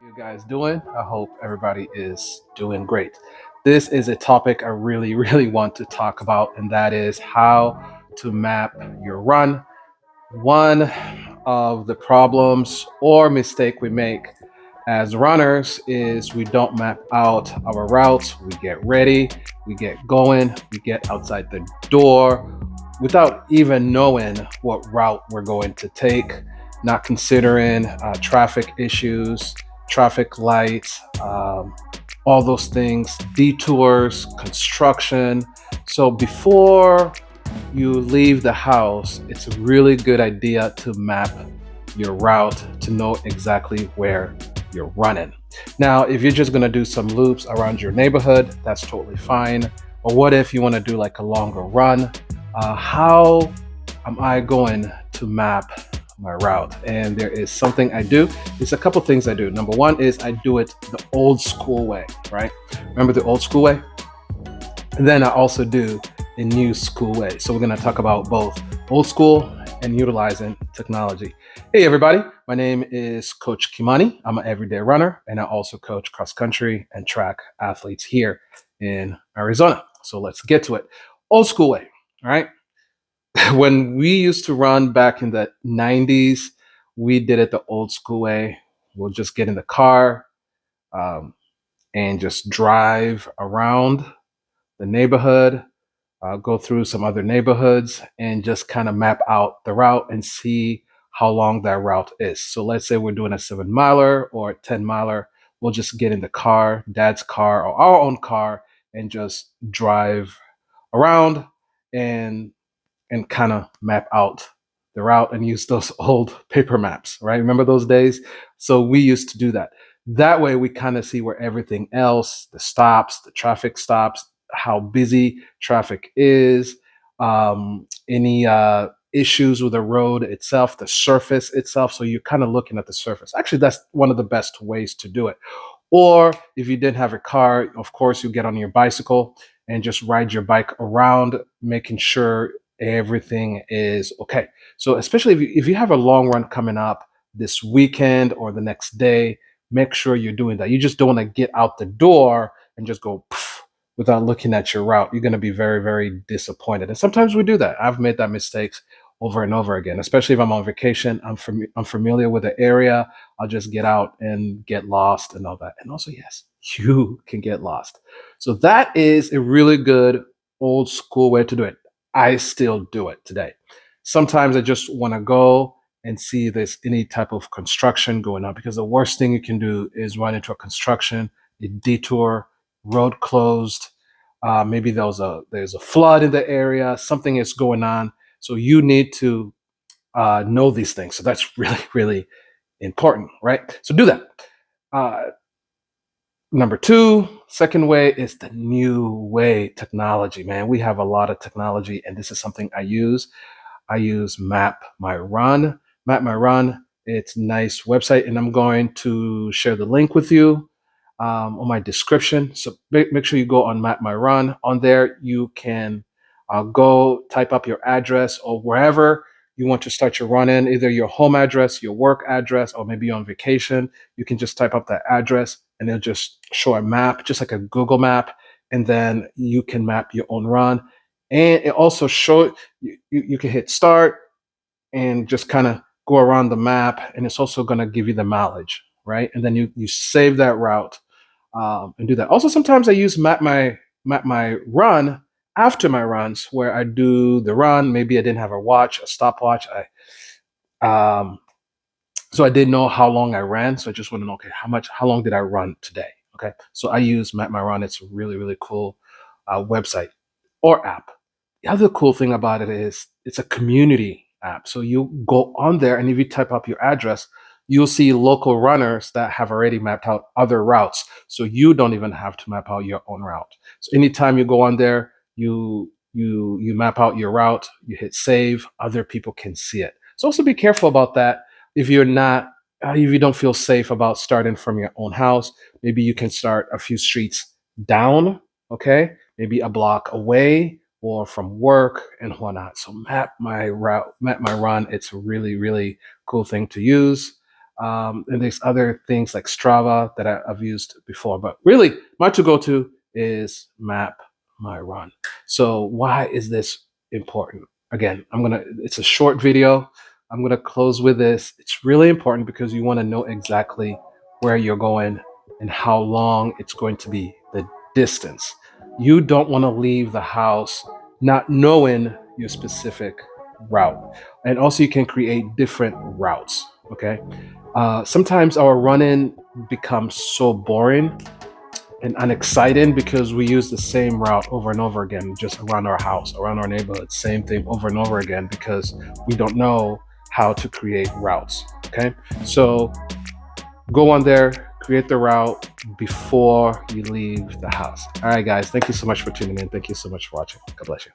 You guys doing? I hope everybody is doing great. This is a topic I really, really want to talk about, and that is how to map your run. One of the problems or mistake we make as runners is we don't map out our routes. We get ready, we get going, we get outside the door without even knowing what route we're going to take, not considering traffic issues, traffic lights, all those things, detours, construction. So before you leave the house, it's a really good idea to map your route to know exactly where you're running. Now, if you're just going to do some loops around your neighborhood, that's totally fine. But what if you want to do like a longer run? How am I going to map my route? And there is something I do. There's a couple things I do. Number one is I do it the old school way, right? Remember the old school way? And then I also do a new school way. So we're going to talk about both old school and utilizing technology. Hey, everybody. My name is Coach Kimani. I'm an everyday runner, and I also coach cross country and track athletes here in Arizona. So let's get to it. Old school way. All right. When we used to run back in the 90s, we did it the old school way. We'll just get in the car um, and just drive around the neighborhood, go through some other neighborhoods, and just kind of map out the route and see how long that route is. So let's say we're doing a 7 miler or a 10 miler. We'll just get in the car, dad's car or our own car, and just drive around and kind of map out the route and use those old paper maps, right? Remember those days? So we used to do that. That way we kind of see where everything else, the stops, the traffic stops, how busy traffic is, any issues with the road itself, the surface itself. So you're kind of looking at the surface. Actually, that's one of the best ways to do it. Or if you didn't have a car, of course, you get on your bicycle and just ride your bike around, making sure everything is okay. So, especially if you have a long run coming up this weekend or the next day, make sure you're doing that. You just don't want to get out the door and just go poof, without looking at your route. You're going to be very, very disappointed. And sometimes we do that. I've made that mistakes over and over again, especially if I'm on vacation. I'm familiar with the area. I'll just get out and get lost and all that. And also, yes, you can get lost. So that is a really good old school way to do it. I still do it today. Sometimes I just want to go and see if there's any type of construction going on, because the worst thing you can do is run into a construction, a detour, road closed. Maybe there's a flood in the area. Something is going on. So you need to know these things. So that's really, really important, right? So do that. Uh, Number two, second way is the new way technology, man. We have a lot of technology, and this is something I use. I use mapmyrun. Mapmyrun, it's a nice website, and I'm going to share the link with you on my description. So make sure you go on mapmyrun. On there, you can go type up your address or wherever you want to start your run in, either your home address, your work address, or maybe you're on vacation. You can just type up that address and it'll just show a map, just like a Google map. And then you can map your own run. And it also show you can hit start and just kind of go around the map. And it's also going to give you the mileage, right? And then you save that route and do that. Also, sometimes I use map my run after my runs, where I do the run. Maybe I didn't have a stopwatch. So I didn't know how long I ran. So I just want to know, okay, how long did I run today? Okay, so I use Map My Run. It's a really, really cool website or app. The other cool thing about it is it's a community app. So you go on there, and if you type up your address, you'll see local runners that have already mapped out other routes. So you don't even have to map out your own route. So anytime you go on there, you map out your route, you hit save, other people can see it. So also be careful about that. If you're not, if you don't feel safe about starting from your own house, maybe you can start a few streets down, okay? Maybe a block away or from work and whatnot. So map my route, map my run. It's a really, really cool thing to use. And there's other things like Strava that I've used before. But really, my to go to is mapmyrun. So why is this important? Again, it's a short video. I'm gonna close with this. It's really important because you want to know exactly where you're going and how long it's going to be, the distance. You don't want to leave the house not knowing your specific route. And also you can create different routes. Okay. Sometimes our running becomes so boring and unexciting because we use the same route over and over again, just around our house, around our neighborhood, same thing over and over again because we don't know how to create routes. Okay. So go on there, create the route before you leave the house. All right, guys. Thank you so much for tuning in. Thank you so much for watching. God bless you.